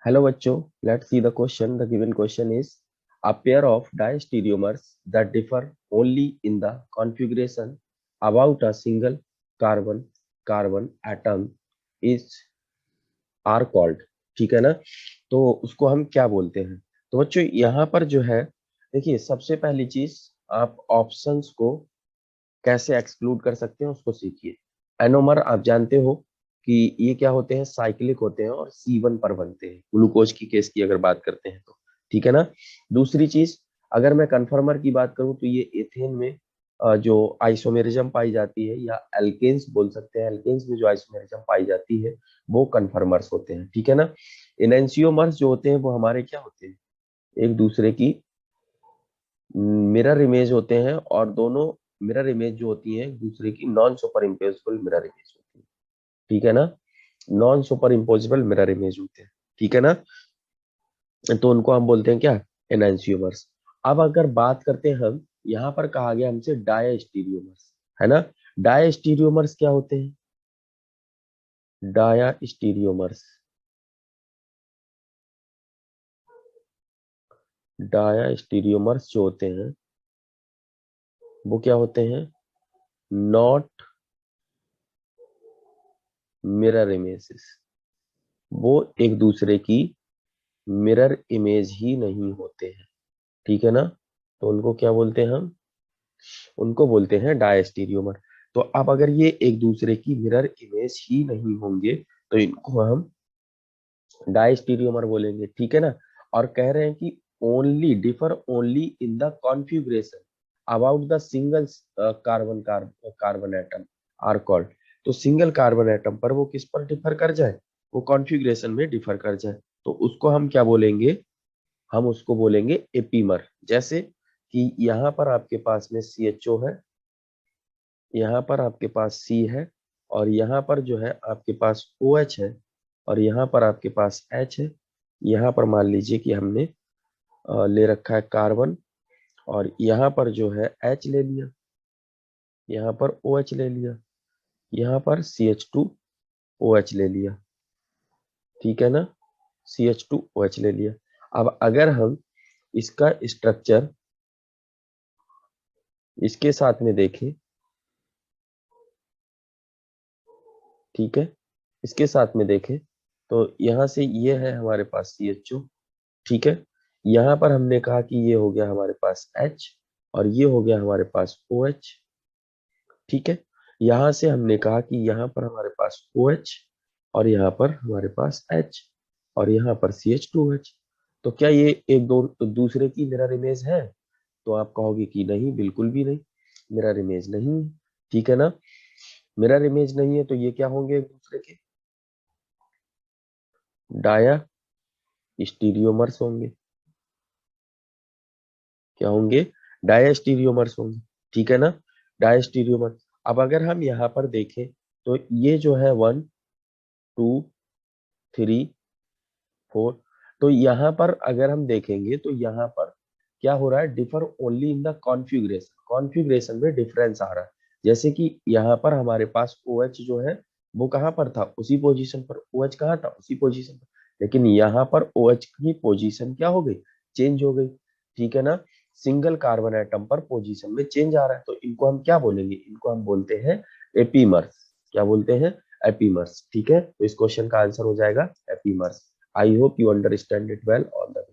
Hello बच्चों, let's see the question. The given question is a pair of diastereomers that differ only in the configuration about a single carbon atom is are called. ठीक है ना। तो उसको हम क्या बोलते हैं। तो बच्चों यहाँ पर जो है, देखिए सबसे पहली चीज, आप ऑप्शंस को कैसे एक्सक्लूड कर सकते हैं उसको सीखिए। एनोमर आप जानते हो कि ये क्या होते हैं, साइक्लिक होते हैं और C1 पर बनते हैं, ग्लूकोज की केस की अगर बात करते हैं तो। ठीक है ना। दूसरी चीज, अगर मैं कन्फर्मर की बात करूं तो ये एथेन में जो आइसोमेरिज्म पाई जाती है, या एल्केन्स बोल सकते हैं, एल्केन्स में जो आइसोमेरिज्म पाई जाती है वो कन्फर्मर्स होते हैं। ठीक है ना। इनेंशियोमर्स जो होते हैं वो हमारे क्या होते हैं, एक दूसरे की मिरर इमेज होते हैं, और दोनों मिरर इमेज जो होती है एक दूसरे की non super imposable mirror image होती है। ठीक है ना। Non super imposable mirror image होते हैं। ठीक है ना। तो उनको हम बोलते हैं क्या, एनांसियोमर्स। अब अगर बात करते हैं हम, यहाँ पर कहा गया हमसे डायास्टीरियोमर्स, है ना। डायास्टीरियोमर्स क्या होते हैं, डायास्टीरियोमर्स, डायास्टीरियोमर्स जो होते हैं वो क्या होते हैं, नॉट मिरर इमेजेस। वो एक दूसरे की मिरर इमेज ही नहीं होते हैं। ठीक है ना। तो उनको क्या बोलते हैं हम, उनको बोलते हैं डायस्टीरियोमर। तो अब अगर ये एक दूसरे की मिरर इमेज ही नहीं होंगे तो इनको हम डायस्टीरियोमर बोलेंगे। ठीक है ना। और कह रहे हैं कि only differ only in the configuration about the single carbon atom are called. तो सिंगल कार्बन एटम पर वो किस पर डिफर कर जाए, वो कॉन्फ़िगरेशन में डिफर कर जाए, तो उसको हम क्या बोलेंगे, हम उसको बोलेंगे एपीमर। जैसे कि यहाँ पर आपके पास में CHO है, यहाँ पर आपके पास C है, और यहाँ पर जो है आपके पास OH है, और यहाँ पर आपके पास H है। यहाँ पर मान लीजिए कि हमने ले रखा है कार्बन, और यहाँ पर जो है H ले लिया, यहाँ पर OH ले लिया, यहाँ पर CH2OH ले लिया। ठीक है ना। CH2OH ले लिया। अब अगर हम इसका स्ट्रक्चर इसके साथ में देखें, ठीक है, इसके साथ में देखें, तो यहाँ से ये है हमारे पास CHO। ठीक है। यहाँ पर हमने कहा कि ये हो गया हमारे पास H, और ये हो गया हमारे पास OH। ठीक है। यहाँ से हमने कहा कि यहाँ पर हमारे पास OH, और यहाँ पर हमारे पास H, और यहाँ पर CH2OH। तो क्या ये एक दो दूसरे की मिरर इमेज है, तो आप कहोगे कि नहीं, बिल्कुल भी नहीं, मिरर इमेज नहीं है। ठीक है ना। मिरर इमेज नहीं है तो ये क्या होंगे, एक दूसरे के डाया स्टीरियोमर्स होंगे। क्या होंगे, डायस्टीरियोमर्स होंगे। ठीक है ना। डायस्टीरियोमर। अब अगर हम यहाँ पर देखें तो ये जो है 1 2 3 4, तो यहाँ पर अगर हम देखेंगे तो यहाँ पर क्या हो रहा है, differ only in the configuration, configuration में डिफरेंस आ रहा है। जैसे कि यहाँ पर हमारे पास OH जो है वो कहाँ पर था, उसी पोजीशन पर, OH कहाँ था, उसी पोजीशन पर, लेकिन यहाँ पर OH की पोजीशन क्या हो गई, चेंज हो गई। ठीक है ना। सिंगल कार्बन एटम पर पोजीशन में चेंज आ रहा है, तो इनको हम क्या बोलेंगे, इनको हम बोलते हैं एपीमर्स। क्या बोलते हैं, एपीमर्स। ठीक है। तो इस क्वेश्चन का आंसर हो जाएगा epimers. I hope you understand it well. All the